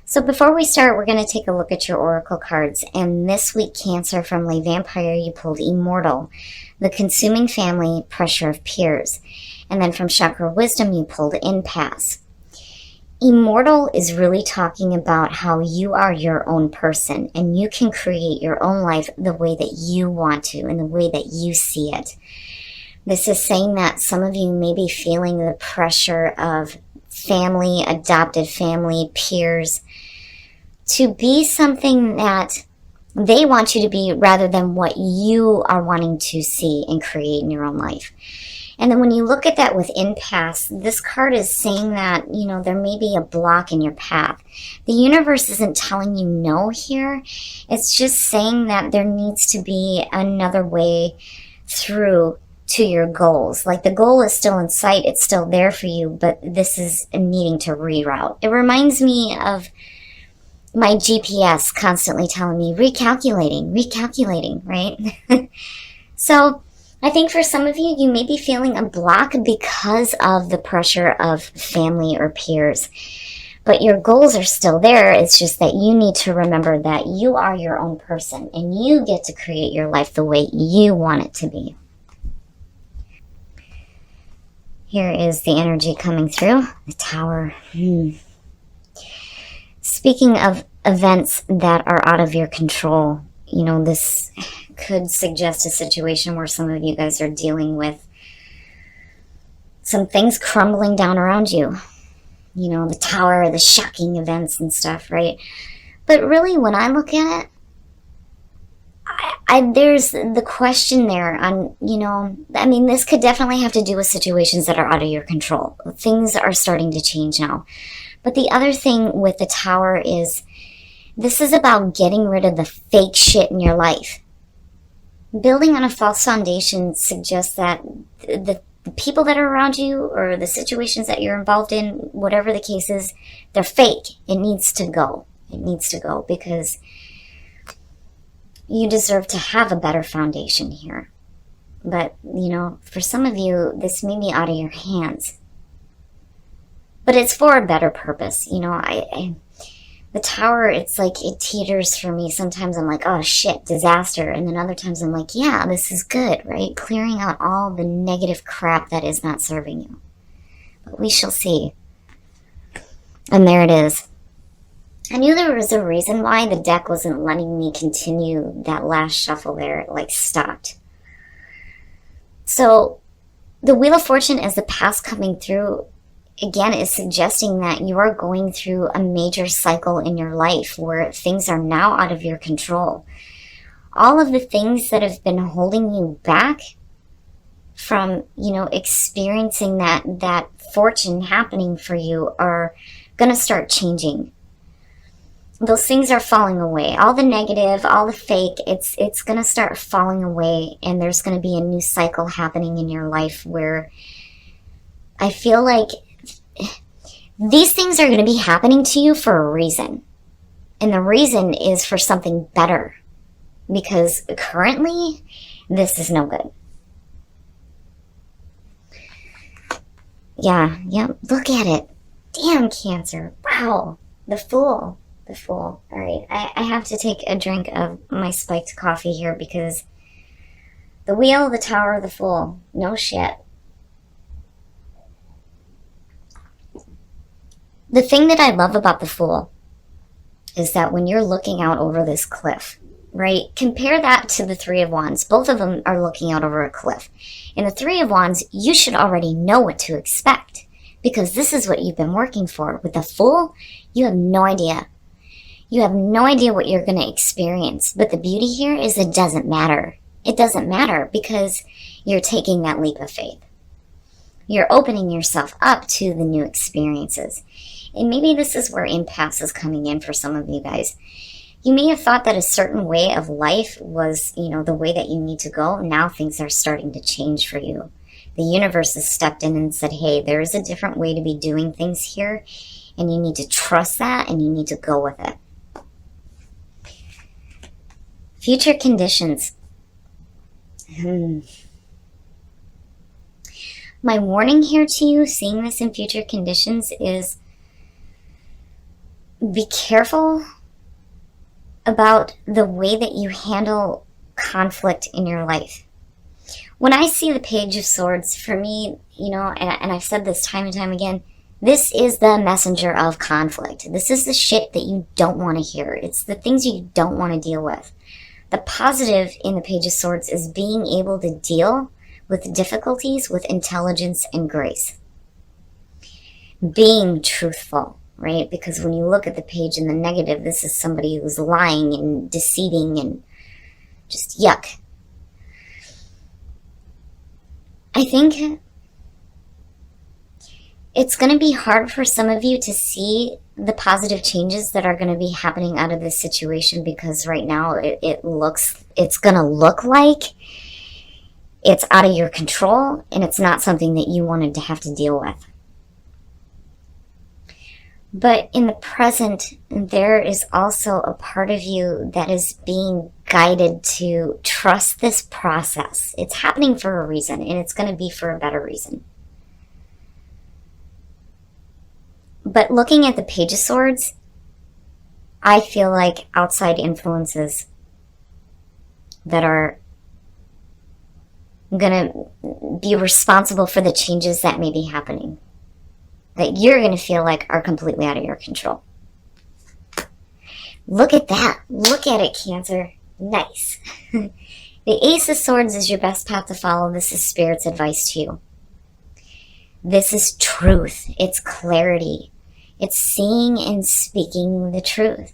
So before we start, we're going to take a look at your oracle cards. And this week, Cancer, from Le Vampire, you pulled Immortal, the consuming family, pressure of peers. And then from Chakra Wisdom, you pulled Impasse. Immortal is really talking about how you are your own person and you can create your own life the way that you want to and the way that you see it. This is saying that some of you may be feeling the pressure of family, adopted family, peers, to be something that they want you to be rather than what you are wanting to see and create in your own life. And then when you look at that with impasse, this card is saying that, there may be a block in your path. The universe isn't telling you no here. It's just saying that there needs to be another way through to your goals. Like the goal is still in sight. It's still there for you, but this is needing to reroute. It reminds me of my GPS constantly telling me recalculating, right? So I think for some of you, you may be feeling a block because of the pressure of family or peers. But your goals are still there. It's just that you need to remember that you are your own person and you get to create your life the way you want it to be. Here is the energy coming through. The Tower. Speaking of events that are out of your control, this could suggest a situation where some of you guys are dealing with some things crumbling down around you. The Tower, the shocking events and stuff, right? But really, when I look at it, there's the question there on, this could definitely have to do with situations that are out of your control. Things are starting to change now. But the other thing with the Tower is this is about getting rid of the fake shit in your life. Building on a false foundation suggests that the people that are around you or the situations that you're involved in, whatever the case is, they're fake. It needs to go. It needs to go because you deserve to have a better foundation here. But, for some of you, this may be out of your hands. But it's for a better purpose. The Tower, it's like it teeters for me. Sometimes I'm like, oh shit, disaster. And then other times I'm like, yeah, this is good, right? Clearing out all the negative crap that is not serving you. But we shall see. And there it is. I knew there was a reason why the deck wasn't letting me continue that last shuffle there. It stopped. So the Wheel of Fortune as the past coming through again is suggesting that you are going through a major cycle in your life where things are now out of your control. All of the things that have been holding you back from, experiencing that fortune happening for you are going to start changing. Those things are falling away. All the negative, all the fake, it's going to start falling away, and there's going to be a new cycle happening in your life where I feel like these things are going to be happening to you for a reason. And the reason is for something better. Because currently, this is no good. Yeah, look at it. Damn, Cancer. Wow. The Fool. All right, I have to take a drink of my spiked coffee here because the Wheel, the Tower, the Fool. No shit. The thing that I love about the Fool is that when you're looking out over this cliff, right? Compare that to the Three of Wands. Both of them are looking out over a cliff. In the Three of Wands, you should already know what to expect because this is what you've been working for. With the Fool, you have no idea. You have no idea what you're going to experience. But the beauty here is it doesn't matter. It doesn't matter because you're taking that leap of faith. You're opening yourself up to the new experiences. And maybe this is where impasse is coming in for some of you guys. You may have thought that a certain way of life was, the way that you need to go. Now things are starting to change for you. The universe has stepped in and said, hey, there is a different way to be doing things here. And you need to trust that and you need to go with it. Future conditions. My warning here to you, seeing this in future conditions, is be careful about the way that you handle conflict in your life. When I see the Page of Swords, for me, you know, and I've said this time and time again, this is the messenger of conflict. This is the shit that you don't want to hear. It's the things you don't want to deal with. The positive in the Page of Swords is being able to deal with difficulties with intelligence and grace. Being truthful, right? Because when you look at the page in the negative, this is somebody who's lying and deceiving and just yuck. I think it's going to be hard for some of you to see the positive changes that are going to be happening out of this situation, because right now it's going to look like it's out of your control and it's not something that you wanted to have to deal with. But in the present, there is also a part of you that is being guided to trust this process. It's happening for a reason, and it's going to be for a better reason. But looking at the Page of Swords, I feel like outside influences that are going to be responsible for the changes that may be happening, that you're going to feel like are completely out of your control. Look at that. Look at it, Cancer. Nice. The Ace of Swords is your best path to follow. This is Spirit's advice to you. This is truth. It's clarity. It's seeing and speaking the truth.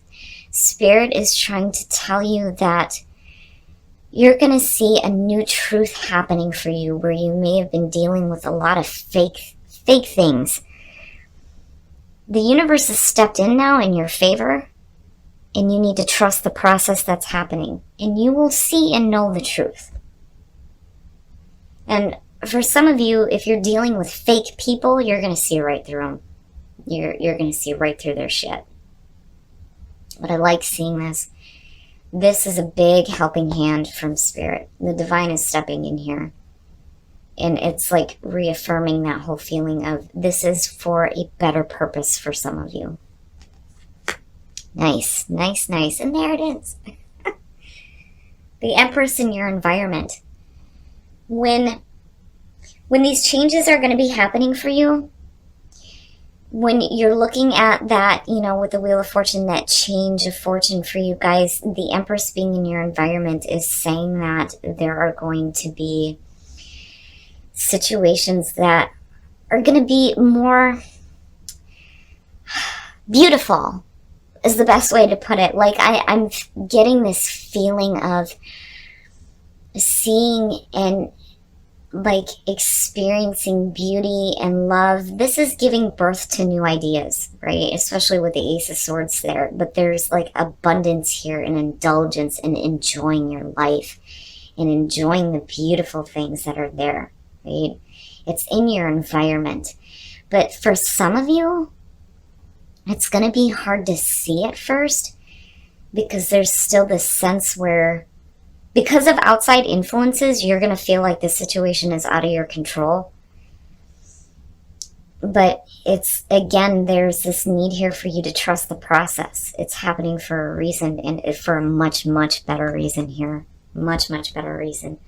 Spirit is trying to tell you that you're going to see a new truth happening for you, where you may have been dealing with a lot of fake things. The universe has stepped in now in your favor, and you need to trust the process that's happening, and you will see and know the truth. And for some of you, if you're dealing with fake people, you're going to see right through them. You're going to see right through their shit. But I like seeing this. This is a big helping hand from Spirit. The divine is stepping in here. And it's like reaffirming that whole feeling of this is for a better purpose for some of you. Nice, nice, nice. And there it is. The Empress in your environment. When these changes are going to be happening for you, when you're looking at that, you know, with the Wheel of Fortune, that change of fortune for you guys, the Empress being in your environment is saying that there are going to be situations that are going to be more beautiful, is the best way to put it. Like I'm getting this feeling of seeing and like experiencing beauty and love. This is giving birth to new ideas, right? Especially with the Ace of Swords there. But there's like abundance here and indulgence and enjoying your life and enjoying the beautiful things that are there, right? It's in your environment. But for some of you, it's going to be hard to see at first, because there's still this sense where, because of outside influences, you're going to feel like this situation is out of your control. But it's, again, there's this need here for you to trust the process. It's happening for a reason, and for a much, much better reason here. Much, much better reason.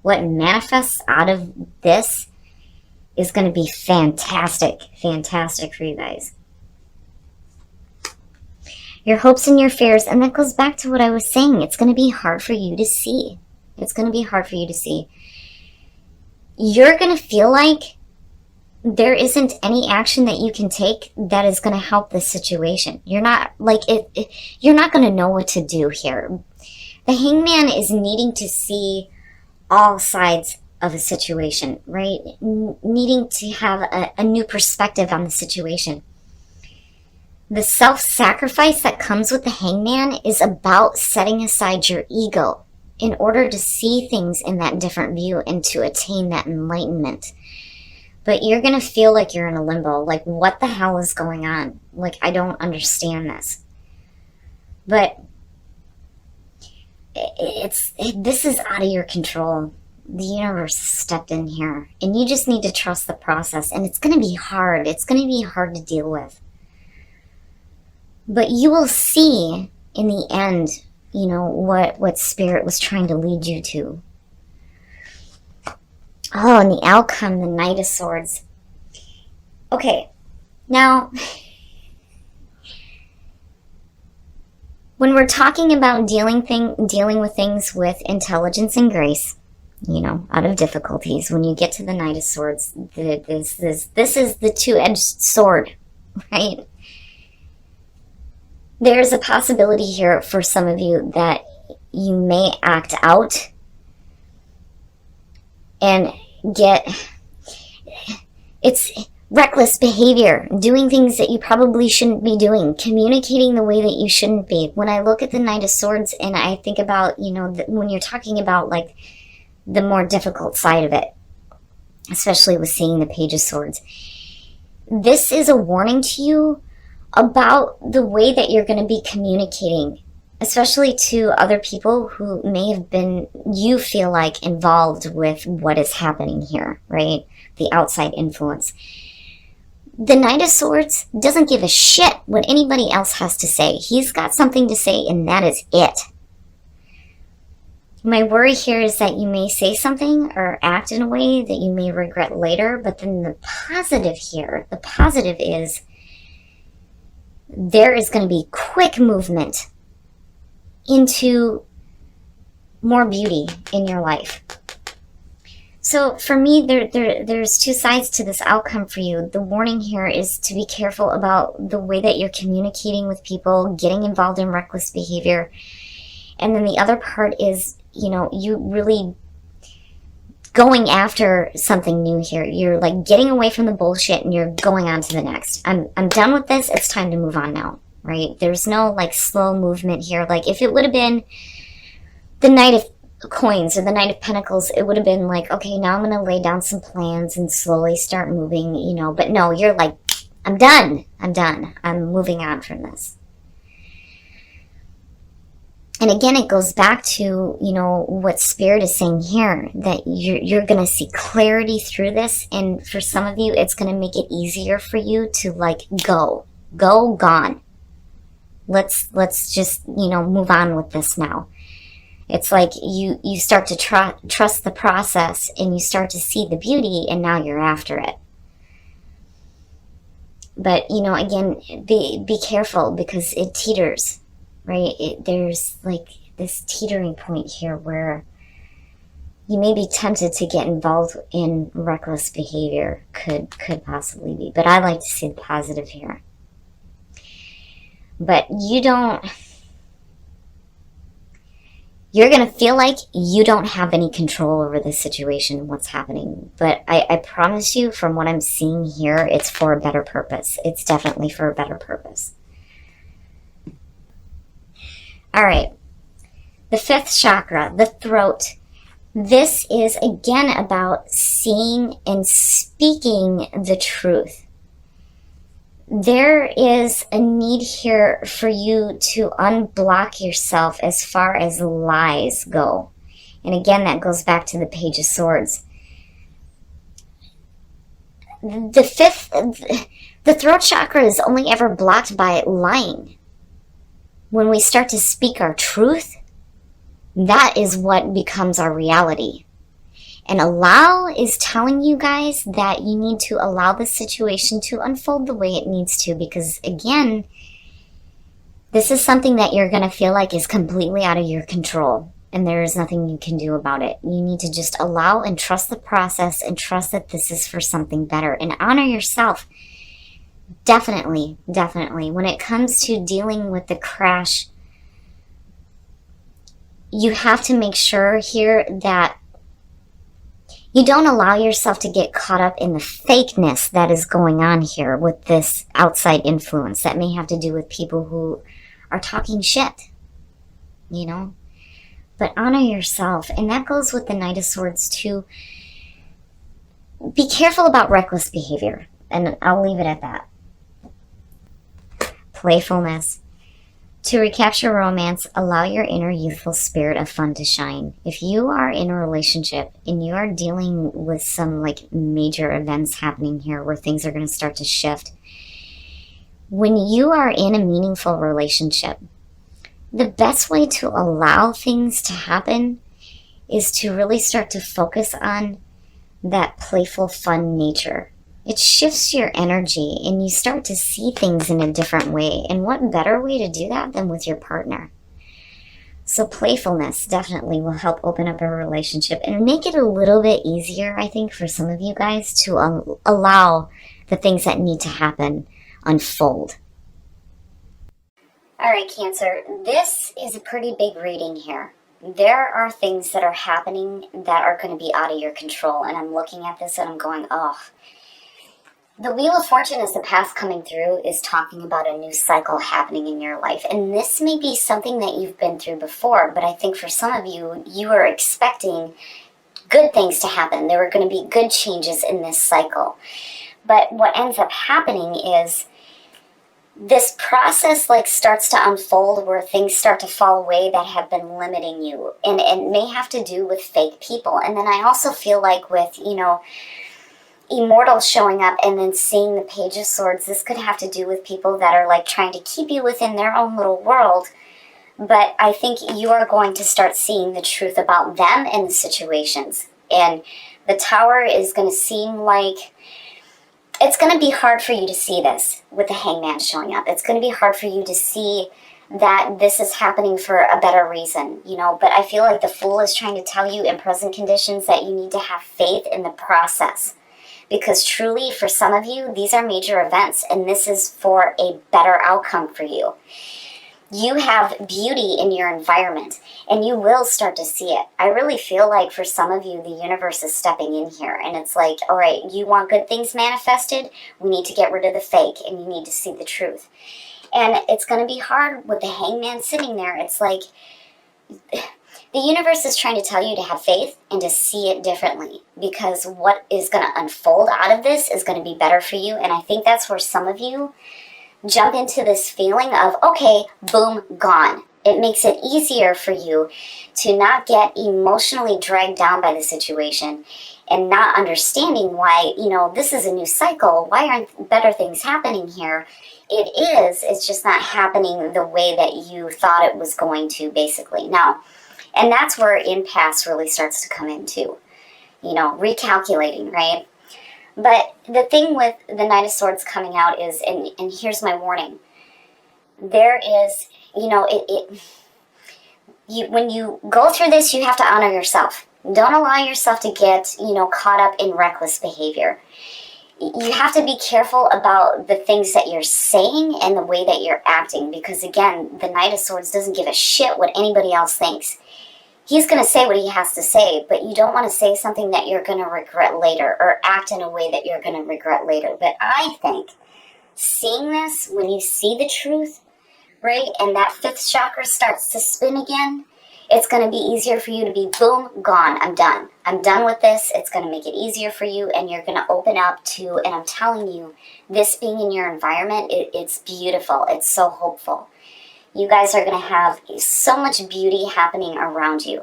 What manifests out of this is going to be fantastic. Fantastic for you guys. Your hopes and your fears, and that goes back to what I was saying. It's going to be hard for you to see. It's going to be hard for you to see. You're going to feel like there isn't any action that you can take that is going to help this situation. You're not like you're not going to know what to do here. The Hangman is needing to see all sides of a situation, right? Needing to have a new perspective on the situation. The self-sacrifice that comes with the Hangman is about setting aside your ego in order to see things in that different view and to attain that enlightenment. But you're going to feel like you're in a limbo. Like, what the hell is going on? Like, I don't understand this. But this is out of your control. The universe stepped in here. And you just need to trust the process. And it's going to be hard. It's going to be hard to deal with. But you will see in the end, you know, what Spirit was trying to lead you to. Oh, and the outcome, the Knight of Swords. Okay, now, when we're talking about dealing with things with intelligence and grace, you know, out of difficulties, when you get to the Knight of Swords, this is the two-edged sword, right? There's a possibility here for some of you that you may act out and it's reckless behavior, doing things that you probably shouldn't be doing, communicating the way that you shouldn't be. When I look at the Knight of Swords and I think about, you know, when you're talking about like the more difficult side of it, especially with seeing the Page of Swords, this is a warning to you about the way that you're going to be communicating, especially to other people who may have been, you feel like, involved with what is happening here, right? The outside influence. The Knight of Swords doesn't give a shit what anybody else has to say. He's got something to say, and that is it. My worry here is that you may say something or act in a way that you may regret later, but then the positive here, the positive is there is going to be quick movement into more beauty in your life. So for me, there's two sides to this outcome for you. The warning here is to be careful about the way that you're communicating with people, getting involved in reckless behavior. And then the other part is, you know, you really going after something new here. You're like getting away from the bullshit and you're going on to the next. I'm done with this. It's time to move on now, right? There's no like slow movement here. Like if it would have been the Knight of Coins or the Knight of Pentacles, it would have been like, okay, now I'm going to lay down some plans and slowly start moving, you know. But no, you're like, I'm done. I'm moving on from this. And again, it goes back to, you know, what Spirit is saying here, that you're going to see clarity through this. And for some of you, it's going to make it easier for you to like gone. Let's just, you know, move on with this now. It's like you start to trust the process and you start to see the beauty, and now you're after it. But, you know, again, be careful because it teeters, right? There's like this teetering point here where you may be tempted to get involved in reckless behavior. Could possibly be. But I like to see the positive here. But you're going to feel like you don't have any control over this situation and what's happening. But I promise you, from what I'm seeing here, it's for a better purpose. It's definitely for a better purpose. All right. The fifth chakra, the throat. This is, again, about seeing and speaking the truth. There is a need here for you to unblock yourself as far as lies go. And again, that goes back to the Page of Swords. The throat chakra is only ever blocked by lying. When we start to speak our truth, that is what becomes our reality. And allow is telling you guys that you need to allow the situation to unfold the way it needs to, because again, this is something that you're going to feel like is completely out of your control and there is nothing you can do about it. You need to just allow and trust the process and trust that this is for something better, and honor yourself. Definitely. When it comes to dealing with the crash, you have to make sure here that you don't allow yourself to get caught up in the fakeness that is going on here with this outside influence that may have to do with people who are talking shit, you know. But honor yourself, and that goes with the Knight of Swords too. Be careful about reckless behavior, and I'll leave it at that. Playfulness. To recapture romance, allow your inner youthful spirit of fun to shine. If you are in a relationship and you are dealing with some like major events happening here where things are going to start to shift, when you are in a meaningful relationship, the best way to allow things to happen is to really start to focus on that playful, fun nature. It shifts your energy and you start to see things in a different way. And what better way to do that than with your partner? So playfulness definitely will help open up a relationship and make it a little bit easier, I think, for some of you guys to allow the things that need to happen unfold. All right, Cancer, this is a pretty big reading here. There are things that are happening that are going to be out of your control. And I'm looking at this and I'm going, oh. The Wheel of Fortune as the path coming through is talking about a new cycle happening in your life. And this may be something that you've been through before, but I think for some of you, you are expecting good things to happen. There are going to be good changes in this cycle. But what ends up happening is this process starts to unfold where things start to fall away that have been limiting you. And it may have to do with fake people. And then I also feel like with, Immortal showing up and then seeing the Page of Swords, this could have to do with people that are trying to keep you within their own little world. But I think you are going to start seeing the truth about them and the situations. And the Tower is going to seem like it's going to be hard for you to see this with the Hangman showing up. It's going to be hard for you to see that this is happening for a better reason, But I feel like the Fool is trying to tell you in present conditions that you need to have faith in the process. Because truly, for some of you, these are major events, and this is for a better outcome for you. You have beauty in your environment, and you will start to see it. I really feel like for some of you, the universe is stepping in here, and it's like, all right, you want good things manifested? We need to get rid of the fake, and you need to see the truth. And it's going to be hard with the Hangman sitting there. It's like the universe is trying to tell you to have faith and to see it differently, because what is going to unfold out of this is going to be better for you. And I think that's where some of you jump into this feeling of, okay, boom, gone. It makes it easier for you to not get emotionally dragged down by the situation and not understanding why, this is a new cycle. Why aren't better things happening here? It's just not happening the way that you thought it was going to, basically. Now, and that's where impasse really starts to come in too. Recalculating, right? But the thing with the Knight of Swords coming out is, and here's my warning, there is, when you go through this, you have to honor yourself. Don't allow yourself to get, caught up in reckless behavior. You have to be careful about the things that you're saying and the way that you're acting, because again, the Knight of Swords doesn't give a shit what anybody else thinks. He's going to say what he has to say, but you don't want to say something that you're going to regret later or act in a way that you're going to regret later. But I think seeing this, when you see the truth, right, and that fifth chakra starts to spin again, it's going to be easier for you to be, boom, gone, I'm done. I'm done with this. It's going to make it easier for you, and you're going to open up to, and I'm telling you, this being in your environment, it's beautiful. It's so hopeful. You guys are going to have so much beauty happening around you.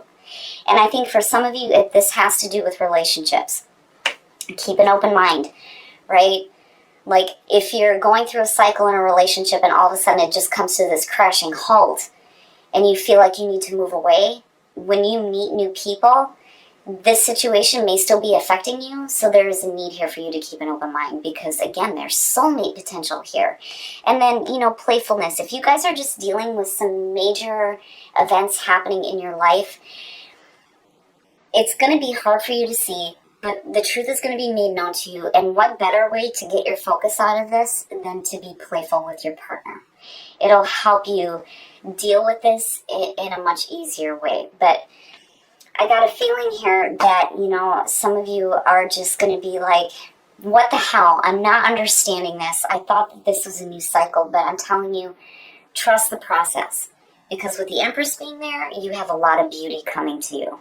And I think for some of you, this has to do with relationships. Keep an open mind, right? Like if you're going through a cycle in a relationship and all of a sudden it just comes to this crashing halt and you feel like you need to move away, when you meet new people, this situation may still be affecting you, so there is a need here for you to keep an open mind, because again, there's soulmate potential here. And then, playfulness. If you guys are just dealing with some major events happening in your life, it's going to be hard for you to see, but the truth is going to be made known to you. And what better way to get your focus out of this than to be playful with your partner? It'll help you deal with this in a much easier way. But I got a feeling here that, some of you are just going to be like, what the hell? I'm not understanding this. I thought that this was a new cycle, but I'm telling you, trust the process. Because with the Empress being there, you have a lot of beauty coming to you.